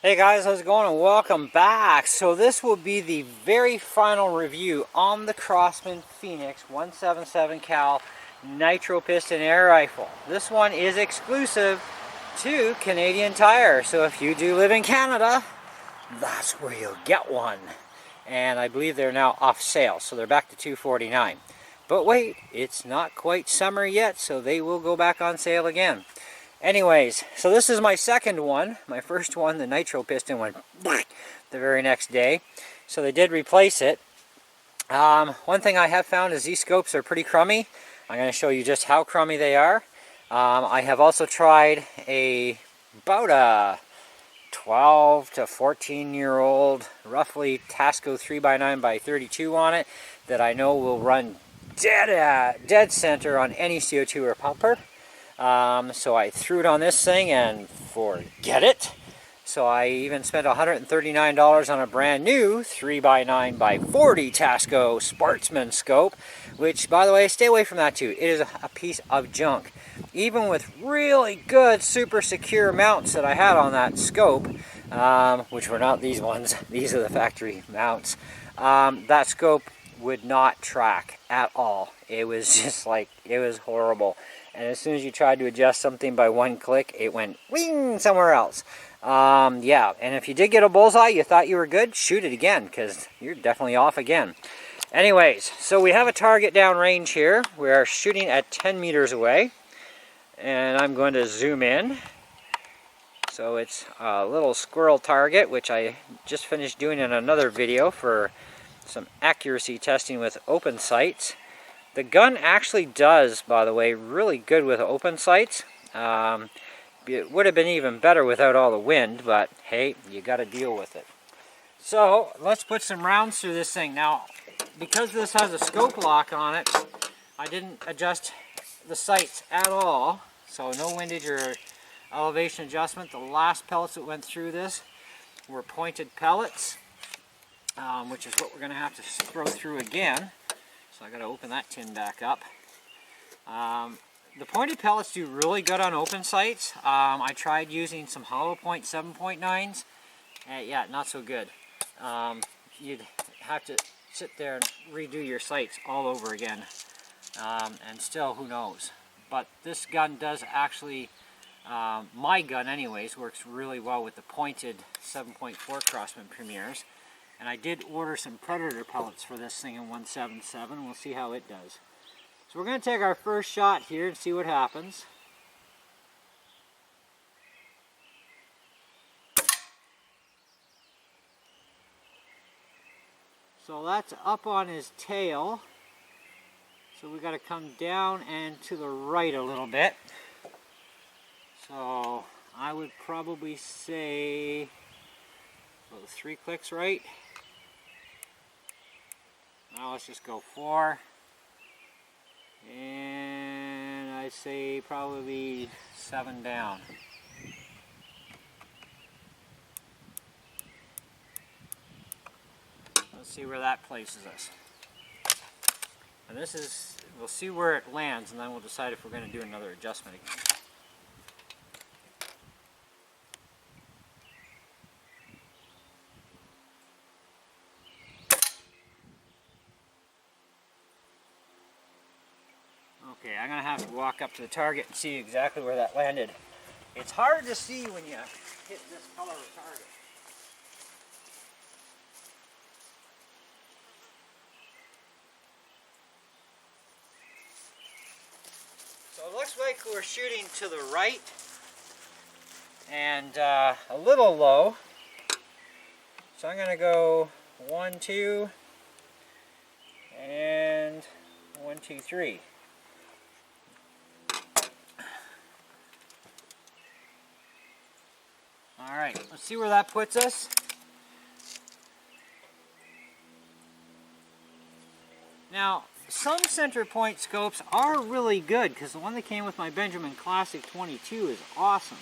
Hey guys, how's it going and welcome back. So this will be the very final review on the Crosman Phoenix 177 cal Nitro piston air rifle. This one is exclusive to Canadian Tire, so if you do live in Canada, that's where you'll get one. And I believe they're now off sale, so they're back to $249. But wait, it's not quite summer yet, so they will go back on sale again. Anyways, so this is my second one. My first one, the Nitro piston, went the very next day. So they did replace it. One thing I have found is these scopes are pretty crummy. I'm going to show you just how crummy they are. I have also tried about a 12 to 14-year-old, roughly Tasco 3x9x32 on it, that I know will run dead center on any CO2 or pumper. So I threw it on this thing and forget it. So I even spent $139 on a brand new 3x9x40 Tasco Sportsman scope, which, by the way, stay away from that too. It is a piece of junk. Even with really good super secure mounts that I had on that scope, which were not these ones, these are the factory mounts, that scope would not track at all. It was just like, it was horrible. And as soon as you tried to adjust something by one click, it went wing somewhere else. Yeah, and if you did get a bullseye, you thought you were good, shoot it again, because you're definitely off again. Anyways, so we have a target downrange here. We are shooting at 10 meters away. And I'm going to zoom in. So it's a little squirrel target, which I just finished doing in another video for some accuracy testing with open sights. The gun actually does, by the way, really good with open sights. It would have been even better without all the wind, but hey, you got to deal with it. So let's put some rounds through this thing. Now, because this has a scope lock on it, I didn't adjust the sights at all. So no windage or elevation adjustment. The last pellets that went through this were pointed pellets, which is what we're going to have to throw through again. So I got to open that tin back up. The pointed pellets do really good on open sights. I tried using some hollow point 7.9s. Yeah, not so good. You'd have to sit there and redo your sights all over again. And still, who knows. But this gun does actually, my gun anyways, works really well with the pointed 7.4 Crosman Premiers. And I did order some Predator pellets for this thing in 177. We'll see how it does. So we're going to take our first shot here and see what happens. So that's up on his tail. So we got to come down and to the right a little bit. So I would probably say 3 clicks right. Now let's just go 4. And I'd say probably 7 down. Let's see where that places us. And this is, we'll see where it lands and then we'll decide if we're going to do another adjustment again. Okay, I'm going to have to walk up to the target and see exactly where that landed. It's hard to see when you hit this color of target. So it looks like we're shooting to the right and a little low. So I'm going to go 1, 2, and 1, 2, 3. Alright, let's see where that puts us. Now, some center point scopes are really good, because the one that came with my Benjamin Classic 22 is awesome.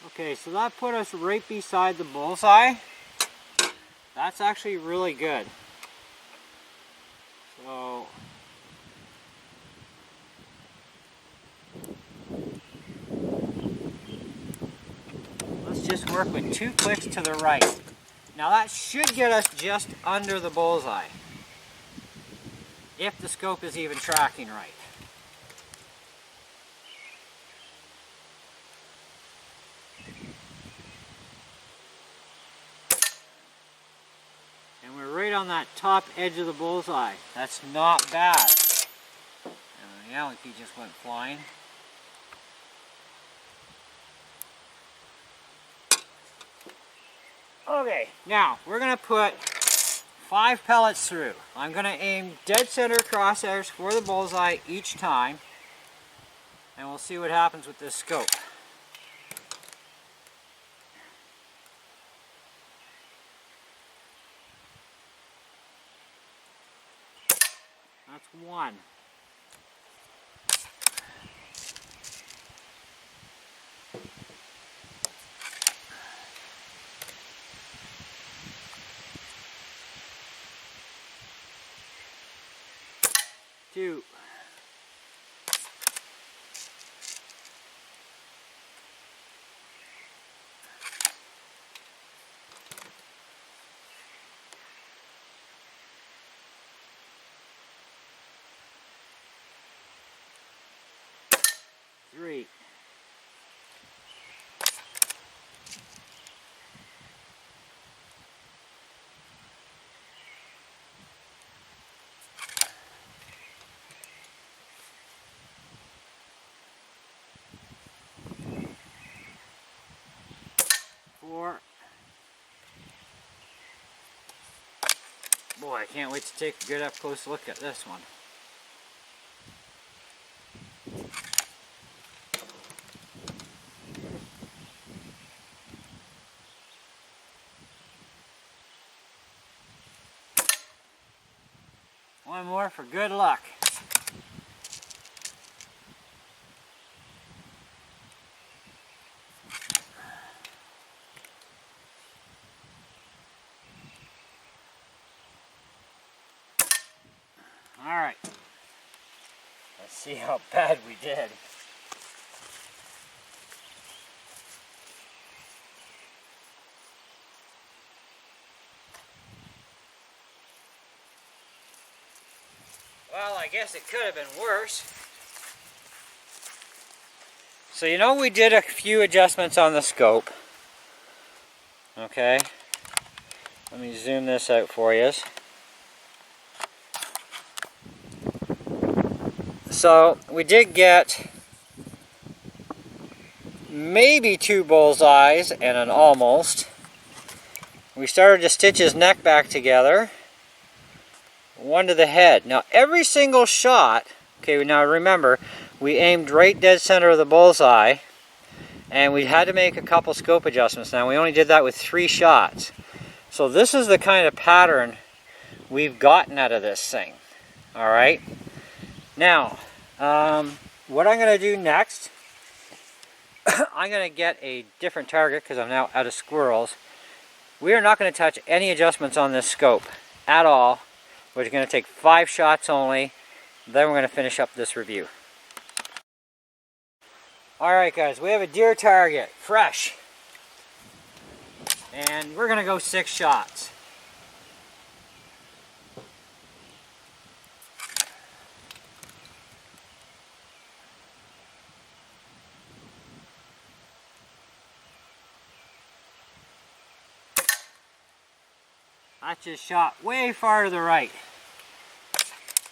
Okay, so that put us right beside the bullseye. That's actually really good. So just work with 2 clicks to the right. Now that should get us just under the bullseye, if the scope is even tracking right. And we're right on that top edge of the bullseye. That's not bad. And the Allen key just went flying. Okay, now we're going to put 5 pellets through. I'm going to aim dead center crosshairs for the bullseye each time, and we'll see what happens with this scope. That's 1. Two. 3. 4. Boy, I can't wait to take a good up close look at this one. 1 more for good luck. All right, let's see how bad we did. Well, I guess it could have been worse. So you know we did a few adjustments on the scope. Okay, let me zoom this out for you. So we did get maybe 2 bullseyes and an almost. We started to stitch his neck back together. 1 to the head. Now every single shot, okay, now remember, we aimed right dead center of the bullseye, and we had to make a couple scope adjustments. Now we only did that with 3 shots. So this is the kind of pattern we've gotten out of this thing. Alright? Now, what I'm going to do next, I'm going to get a different target because I'm now out of squirrels. We are not going to touch any adjustments on this scope at all. We're going to take 5 shots only, then we're going to finish up this review. Alright guys, we have a deer target, fresh. And we're going to go 6 shots. That just shot way far to the right.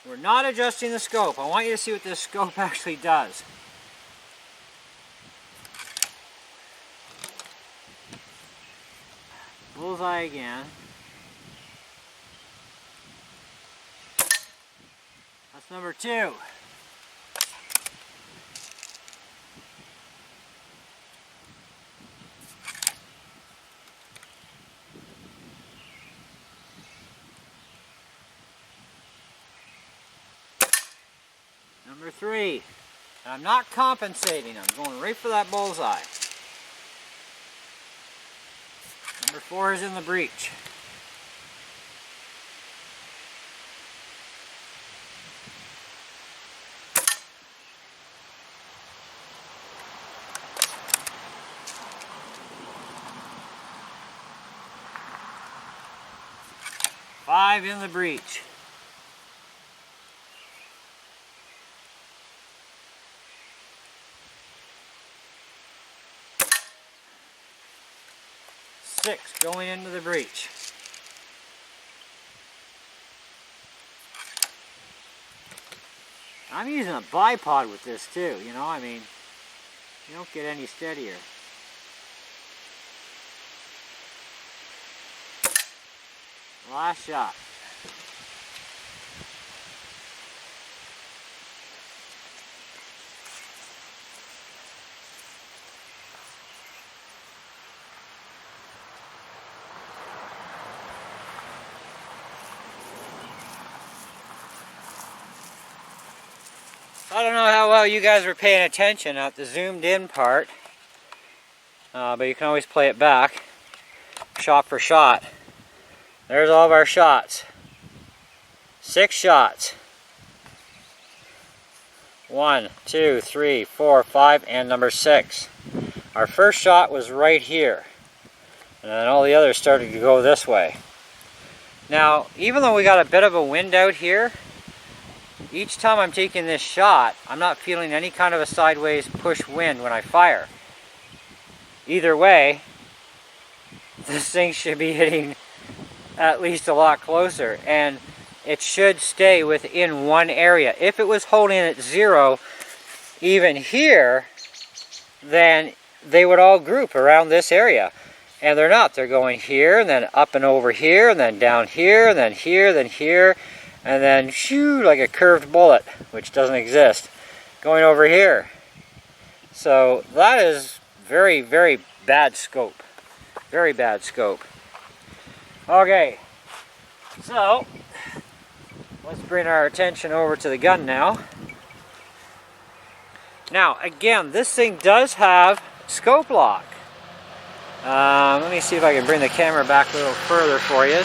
We're not adjusting the scope. I want you to see what this scope actually does. Bullseye again. That's number 2. Number 3. And I'm not compensating, I'm going right for that bullseye. Number 4 is in the breech. 5 in the breech. Six going into the breech. I'm using a bipod with this too, you know, I mean, you don't get any steadier. Last shot. I don't know how well you guys were paying attention at the zoomed in part, but you can always play it back, shot for shot. There's all of our shots. 6 shots. 1, 2, 3, 4, 5, and number 6. Our first shot was right here, and then all the others started to go this way. Now, even though we got a bit of a wind out here, each time I'm taking this shot, I'm not feeling any kind of a sideways push wind when I fire. Either way, this thing should be hitting at least a lot closer, and it should stay within one area. If it was holding at 0 even here, then they would all group around this area, and they're not. They're going here, and then up and over here, and then down here, and then here, then here, and then shoo, like a curved bullet, which doesn't exist, going over here. So that is very, very bad scope. Very bad scope. Okay, so let's bring our attention over to the gun now. Now, again, this thing does have scope lock. Let me see if I can bring the camera back a little further for you.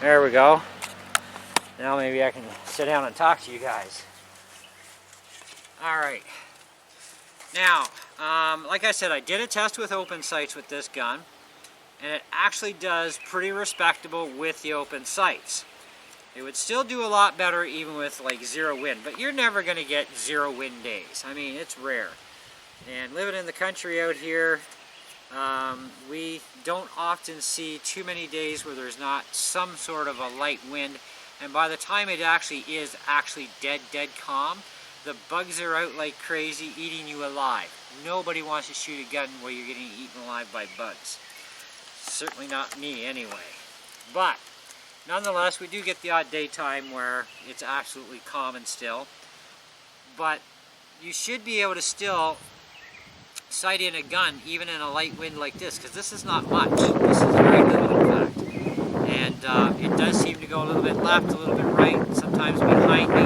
There we go. Now maybe I can sit down and talk to you guys. Alright. Now, like I said, I did a test with open sights with this gun, and it actually does pretty respectable with the open sights. It would still do a lot better even with like 0 wind, but you're never going to get 0 wind days. I mean, it's rare. And living in the country out here, we don't often see too many days where there's not some sort of a light wind, and by the time it actually is dead calm, the bugs are out like crazy eating you alive. Nobody wants to shoot a gun where you're getting eaten alive by bugs. Certainly not me anyway. But nonetheless, we do get the odd daytime where it's absolutely calm and still. But you should be able to still sight in a gun even in a light wind like this, because this is not much. This is very little in fact. And it does seem to go a little bit left, a little bit right, sometimes behind me,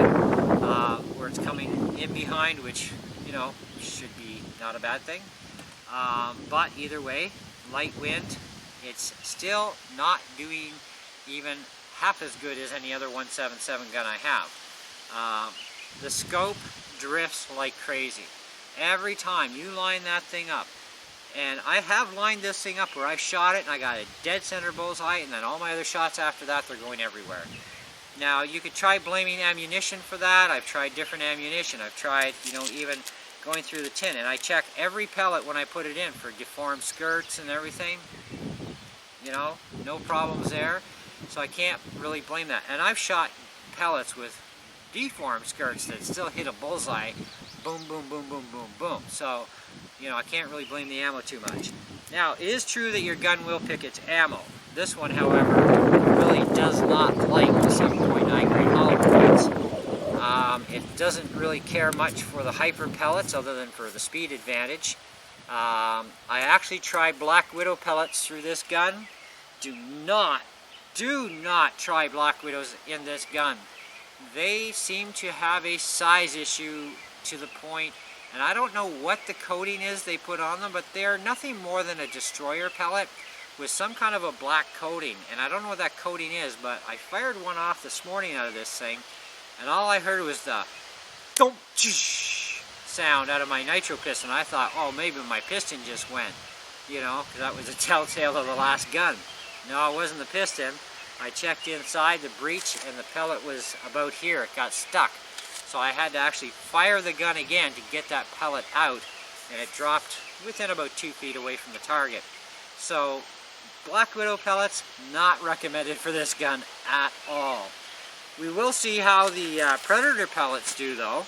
where it's coming in behind, which, you know, should be not a bad thing. But either way, light wind, it's still not doing even half as good as any other 177 gun I have. The scope drifts like crazy. Every time you line that thing up, and I have lined this thing up where I shot it and I got a dead center bullseye, and then all my other shots after that, they're going everywhere. Now, you could try blaming ammunition for that. I've tried different ammunition. I've tried, you know, even going through the tin, and I check every pellet when I put it in for deformed skirts and everything. You know, no problems there. So I can't really blame that. And I've shot pellets with deformed skirts that still hit a bullseye. Boom, boom, boom, boom, boom, boom. So, you know, I can't really blame the ammo too much. Now, it is true that your gun will pick its ammo. This one, however, really does not like the 7.9 grain hollow points. It doesn't really care much for the hyper pellets other than for the speed advantage. I actually tried Black Widow pellets through this gun. Do not try Black Widows in this gun. They seem to have a size issue to the point, and I don't know what the coating is they put on them, but they're nothing more than a destroyer pellet with some kind of a black coating, and I don't know what that coating is, but I fired one off this morning out of this thing, and all I heard was the thump sound out of my nitro piston. I thought, oh, maybe my piston just went. you know, because that was a telltale of the last gun. No, it wasn't the piston. I checked inside the breech and the pellet was about here. It got stuck. So I had to actually fire the gun again to get that pellet out, and it dropped within about 2 feet away from the target. So Black Widow pellets, not recommended for this gun at all. We will see how the Predator pellets do though.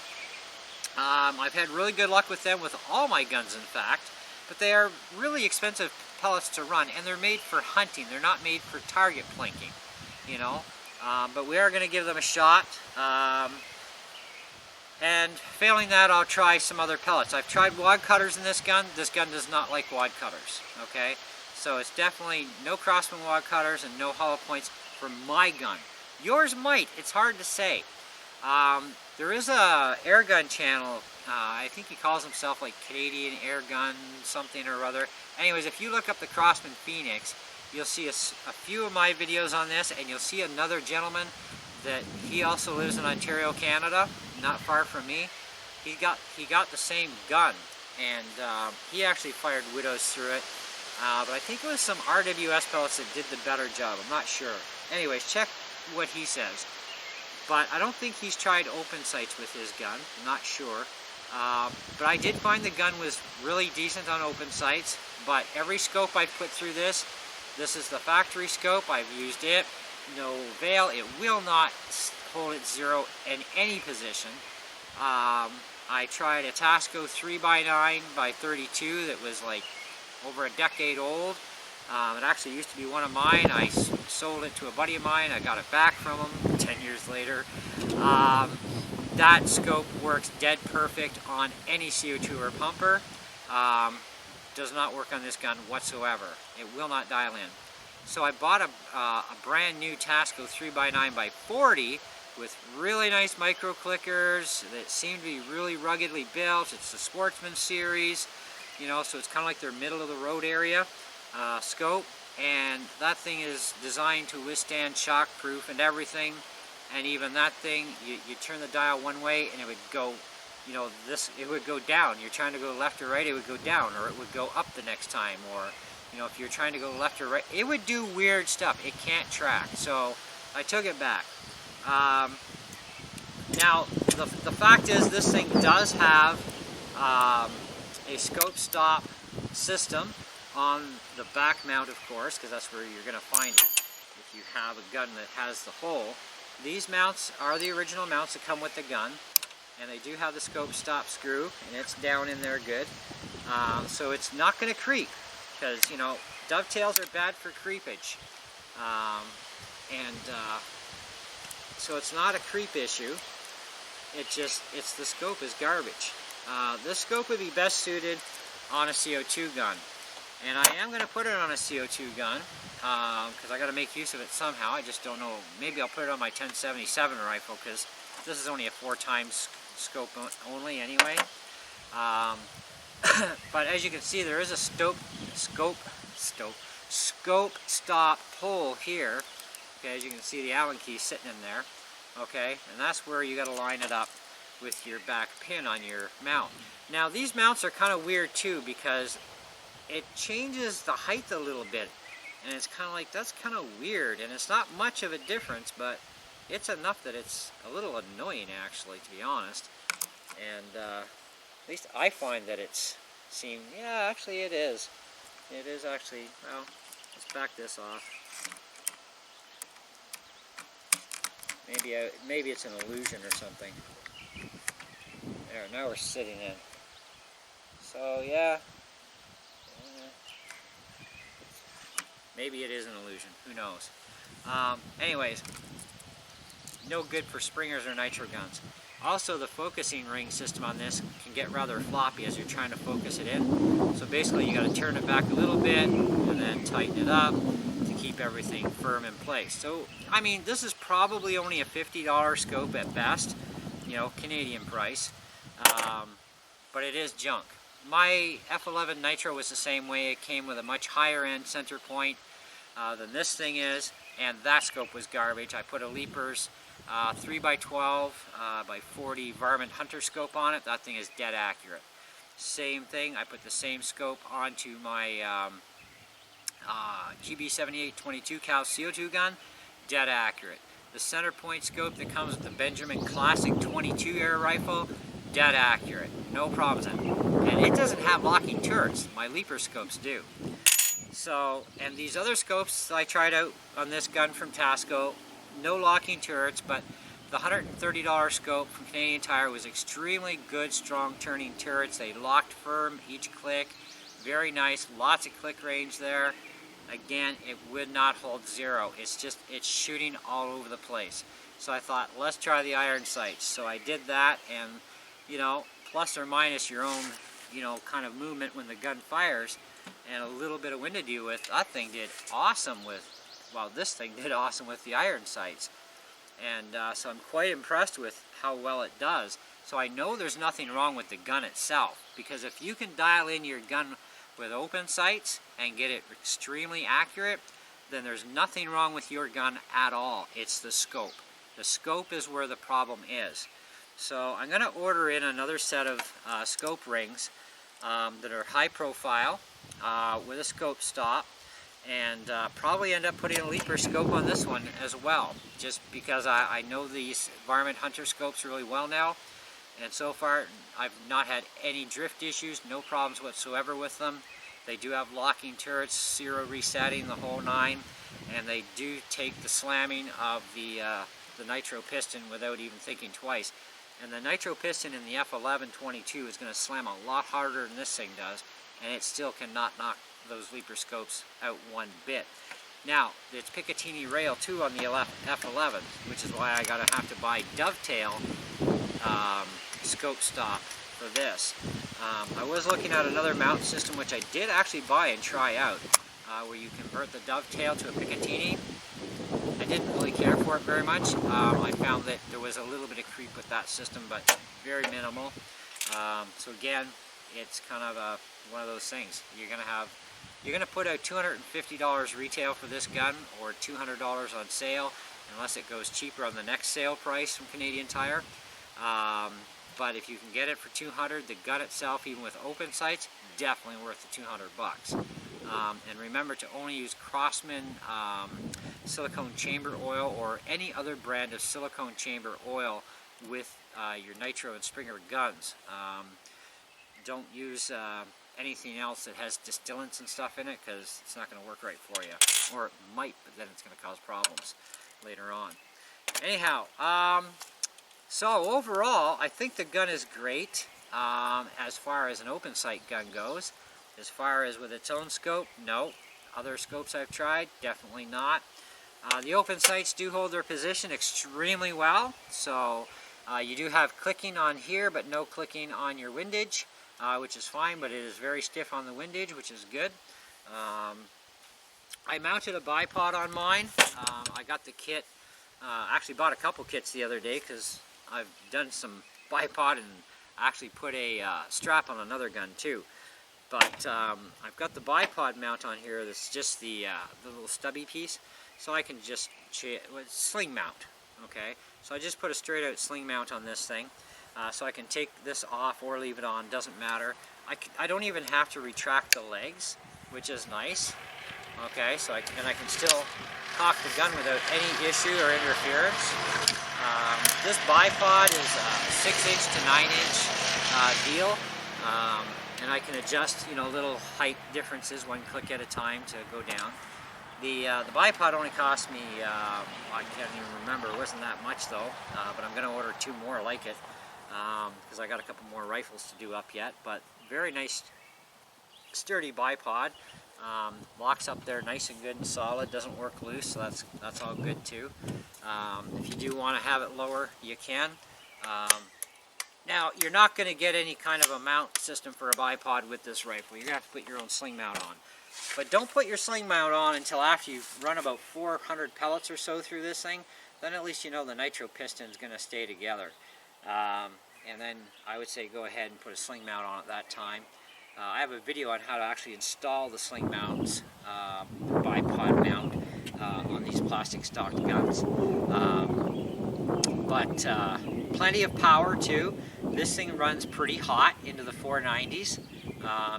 I've had really good luck with them with all my guns, in fact, but they are really expensive pellets to run, and they're made for hunting. They're not made for target plinking, you know. But we are going to give them a shot. And failing that, I'll try some other pellets. I've tried wad cutters in this gun. This gun does not like wad cutters, okay? So it's definitely no Crosman wad cutters and no hollow points for my gun. Yours might, it's hard to say. There is a air gun channel, I think he calls himself like Canadian Air Gun something or other. Anyways, if you look up the Crosman Phoenix, you'll see a few of my videos on this, and you'll see another gentleman that he also lives in Ontario, Canada, not far from me. He got the same gun, and he actually fired Widows through it. But I think it was some RWS pellets that did the better job. I'm not sure. Anyways, check what he says. But I don't think he's tried open sights with his gun. I'm not sure. But I did find the gun was really decent on open sights. But every scope I put through this is the factory scope. I've used it. No veil. It will not hold at zero in any position. I tried a Tasco 3x9x32 that was like over a decade old. It actually used to be one of mine. I sold it to a buddy of mine. I got it back from him 10 years later. That scope works dead perfect on any CO2 or pumper. Does not work on this gun whatsoever. It will not dial in. So I bought a brand new Tasco 3x9x40 with really nice micro clickers that seem to be really ruggedly built. It's the Sportsman series, you know, so it's kind of like their middle of the road area scope, and that thing is designed to withstand shock proof and everything. And even that thing, you turn the dial one way and it would go, you know, it would go down. You're trying to go left or right, it would go down, or it would go up the next time, or you know, if you're trying to go left or right, it would do weird stuff. It can't track. So I took it back. Now the fact is, this thing does have a scope stop system on the back mount, of course, because that's where you're going to find it if you have a gun that has the hole. These mounts are the original mounts that come with the gun, and they do have the scope stop screw, and it's down in there good. So it's not going to creep, because, you know, dovetails are bad for creepage. So it's not a creep issue. It's the scope is garbage. This scope would be best suited on a CO2 gun. And I am going to put it on a CO2 gun, because I got to make use of it somehow. I just don't know. Maybe I'll put it on my 1077 rifle, because this is only a 4x scope only anyway. But as you can see, there is a scope stop hole here. Okay, as you can see, the Allen key sitting in there. Okay, and that's where you got to line it up with your back pin on your mount. Now these mounts are kind of weird too, because it changes the height a little bit, and it's kind of like, that's kind of weird, and it's not much of a difference, but it's enough that it's a little annoying, actually, to be honest. And at least I find that it's yeah, actually it is. It is actually. Well, let's back this off. Maybe it's an illusion or something. There, now we're sitting in. So yeah. Maybe it is an illusion. Who knows? Anyways, no good for springers or nitro guns. Also, the focusing ring system on this can get rather floppy as you're trying to focus it in. So basically, you got to turn it back a little bit and then tighten it up to keep everything firm in place. So, I mean, this is probably only a $50 scope at best, you know, Canadian price, but it is junk. My F11 Nitro was the same way. It came with a much higher end center point than this thing is, and that scope was garbage. I put a Leapers 3x12 by 40 Varmint Hunter scope on it. That thing is dead accurate. Same thing, I put the same scope onto my GB78 22 cal CO2 gun, dead accurate. The center point scope that comes with the Benjamin Classic 22 air rifle, dead accurate, no problems in it. And it doesn't have locking turrets, my leaper scopes do. So, and these other scopes I tried out on this gun from Tasco, no locking turrets, but the $130 scope from Canadian Tire was extremely good, strong turning turrets. They locked firm each click, very nice, lots of click range there. Again, it would not hold zero. It's shooting all over the place. So I thought, let's try the iron sights. So I did that, and you know, plus or minus your own, you know, kind of movement when the gun fires, and a little bit of wind to deal with, that thing did awesome with, well, this thing did awesome with the iron sights. And so I'm quite impressed with how well it does. So I know there's nothing wrong with the gun itself, because if you can dial in your gun with open sights and get it extremely accurate, then there's nothing wrong with your gun at all. It's the scope. The scope is where the problem is. So I'm going to order in another set of scope rings that are high profile with a scope stop, and probably end up putting a leaper scope on this one as well, just because I know these Varmint Hunter scopes really well now, and so far I've not had any drift issues, no problems whatsoever with them. They do have locking turrets, zero resetting, the whole nine, and they do take the slamming of the Nitro piston without even thinking twice. And the Nitro piston in the F1122 is going to slam a lot harder than this thing does, and it still cannot knock those leaper scopes out one bit. Now, it's Picatinny rail too on the F11, which is why I have to buy dovetail scope stop for this. I was looking at another mount system, which I did actually buy and try out, where you convert the dovetail to a Picatinny. I didn't really care for it very much. I found that there was a little bit of creep with that system, but very minimal. So again, it's kind of one of those things. You're gonna put out $250 retail for this gun, or $200 on sale, unless it goes cheaper on the next sale price from Canadian Tire. But if you can get it for $200, the gun itself, even with open sights, definitely worth the $200. And remember to only use Crosman silicone chamber oil, or any other brand of silicone chamber oil with your Nitro and Springer guns. Don't use anything else that has distillants and stuff in it, because it's not going to work right for you. Or it might, but then it's going to cause problems later on. Anyhow, so overall, I think the gun is great as far as an open sight gun goes. As far as with its own scope, no. Other scopes I've tried, definitely not. The open sights do hold their position extremely well. So you do have clicking on here, but no clicking on your windage, which is fine, but it is very stiff on the windage, which is good. I mounted a bipod on mine. I got the kit, actually bought a couple kits the other day, because I've done some bipod and actually put a strap on another gun too. But I've got the bipod mount on here that's just the little stubby piece, so I can just sling mount, okay? So I just put a straight out sling mount on this thing, so I can take this off or leave it on, doesn't matter. I don't even have to retract the legs, which is nice, okay? So I can still cock the gun without any issue or interference. This bipod is a 6-inch to 9-inch deal. And I can adjust, you know, little height differences one click at a time to go down. The bipod only cost me, I can't even remember, it wasn't that much though, but I'm going to order 2 more like it, because I got a couple more rifles to do up yet. But very nice, sturdy bipod, locks up there nice and good and solid, doesn't work loose, so that's all good too. If you do want to have it lower, you can. Now, you're not going to get any kind of a mount system for a bipod with this rifle. You're going to have to put your own sling mount on. But don't put your sling mount on until after you've run about 400 pellets or so through this thing. Then at least you know the Nitro piston is going to stay together. And then I would say go ahead and put a sling mount on at that time. I have a video on how to actually install the sling mounts, bipod mount, on these plastic stock guns. But plenty of power too. This thing runs pretty hot into the 490s.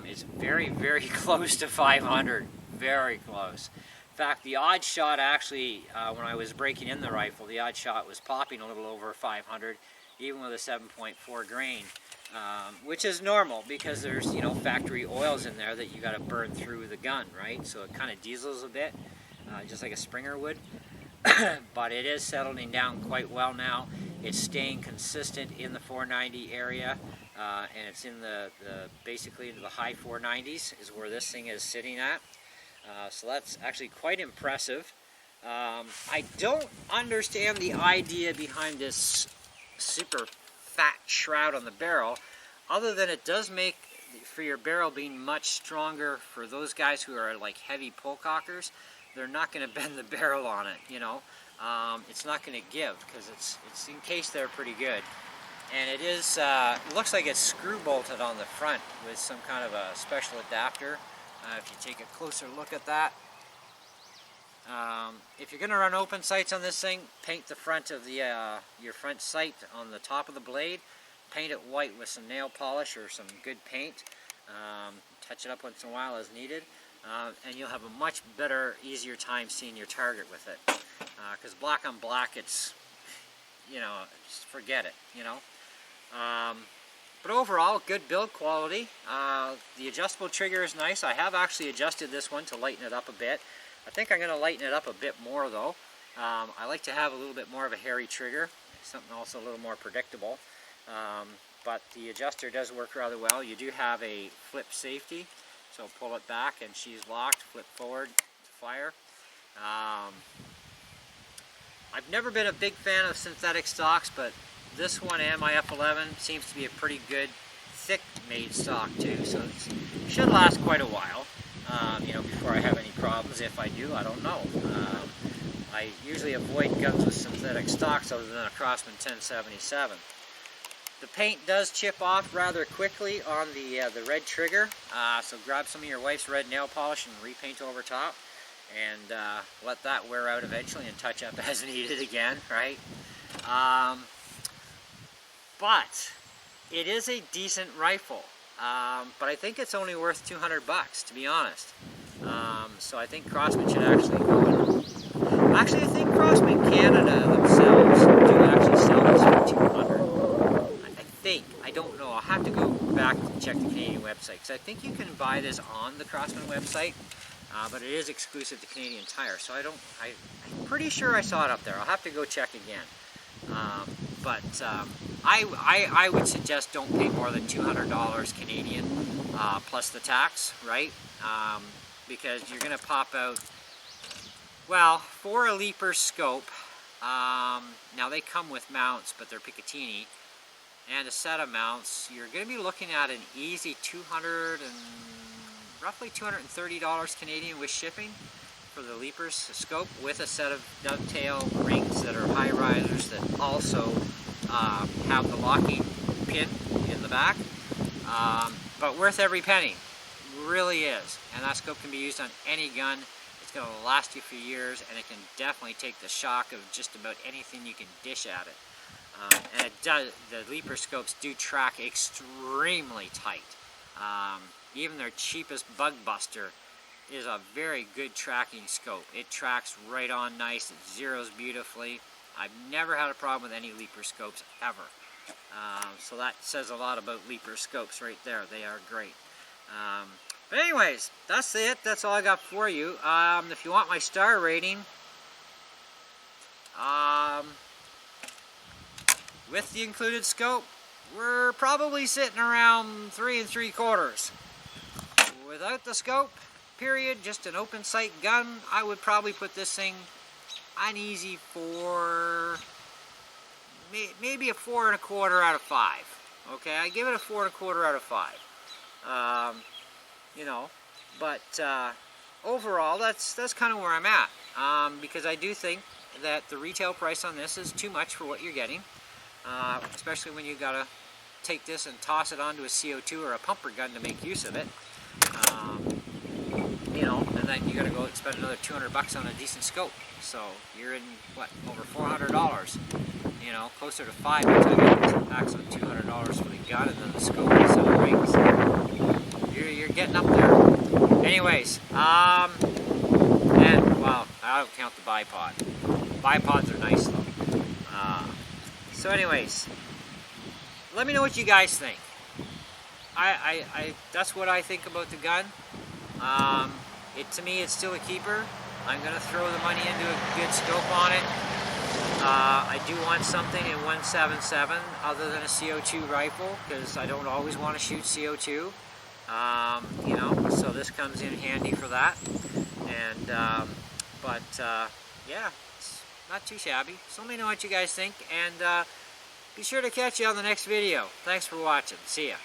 It's very, very close to 500, very close. In fact, the odd shot actually, when I was breaking in the rifle, the odd shot was popping a little over 500, even with a 7.4 grain, which is normal because there's, you know, factory oils in there that you got to burn through the gun, right? So it kind of diesels a bit, just like a Springer would. But it is settling down quite well now. It's staying consistent in the 490 area, and it's in the basically into the high 490s is where this thing is sitting at. So that's actually quite impressive. I don't understand the idea behind this super fat shroud on the barrel, other than it does make for your barrel being much stronger for those guys who are like heavy pull cockers. They're not going to bend the barrel on it, you know. It's not going to give because it's encased there pretty good. And it is, it looks like it's screw bolted on the front with some kind of a special adapter. If you take a closer look at that. If you're going to run open sights on this thing, paint the front of the your front sight on the top of the blade. Paint it white with some nail polish or some good paint. Touch it up once in a while as needed. And you'll have a much better, easier time seeing your target with it. Because black on black, it's, you know, just forget it, you know. But overall, good build quality. The adjustable trigger is nice. I have actually adjusted this one to lighten it up a bit. I think I'm going to lighten it up a bit more though. I like to have a little bit more of a hairy trigger, something also a little more predictable. But the adjuster does work rather well. You do have a flip safety. So pull it back and she's locked, flip forward to fire. I've never been a big fan of synthetic stocks, but this one and my F11 seems to be a pretty good, thick made stock too. So it should last quite a while, you know, before I have any problems. If I do, I don't know. I usually avoid guns with synthetic stocks other than a Crosman 1077. The paint does chip off rather quickly on the red trigger, so grab some of your wife's red nail polish and repaint over top, and let that wear out eventually and touch up as needed again, right? But it is a decent rifle, but I think it's only worth $200 to be honest. So I think Crosman should actually go and... Actually, I think Crosman Canada themselves do actually sell this for $200. I don't know. I'll have to go back and check the Canadian website because I think you can buy this on the Crosman website, but it is exclusive to Canadian Tire. So I'm pretty sure I saw it up there. I'll have to go check again. I would suggest don't pay more than $200 Canadian plus the tax, right? Because you're going to pop out. Well, for a Leaper scope, now they come with mounts, but they're Picatinny. And a set of mounts, you're going to be looking at an easy roughly $230 Canadian with shipping for the Leaper's scope, with a set of dovetail rings that are high risers that also have the locking pin in the back. But worth every penny, really is. And that scope can be used on any gun. It's going to last you for years, and it can definitely take the shock of just about anything you can dish at it. And it does, the Leaper scopes do track extremely tight. Even their cheapest Bug Buster is a very good tracking scope. It tracks right on nice, it zeroes beautifully. I've never had a problem with any Leaper scopes ever. So that says a lot about Leaper scopes right there. They are great. But anyways, that's it. That's all I got for you. If you want my star rating, with the included scope, we're probably sitting around 3 3/4. Without the scope, period, just an open sight gun, I would probably put this thing an easy 4, maybe a 4 1/4 out of 5. Okay, I give it a 4 1/4 out of 5. You know, but overall, that's kind of where I'm at, because I do think that the retail price on this is too much for what you're getting. Especially when you gotta take this and toss it onto a CO2 or a pumper gun to make use of it. You know, and then you gotta go spend another $200 on a decent scope. So you're in, what, over $400. you know, closer to 5 by the time you get to the packs on $200 for the gun, and then the scope and some rings. You're getting up there. Anyways, and well, I don't count the bipod. Bipods are nice though. So anyways, let me know what you guys think. That's what I think about the gun. To me, it's still a keeper. I'm going to throw the money into a good scope on it. I do want something in 177 other than a CO2 rifle, because I don't always want to shoot CO2. You know, so this comes in handy for that. And yeah, it's not too shabby. So let me know what you guys think, and be sure to catch you on the next video. Thanks for watching. See ya.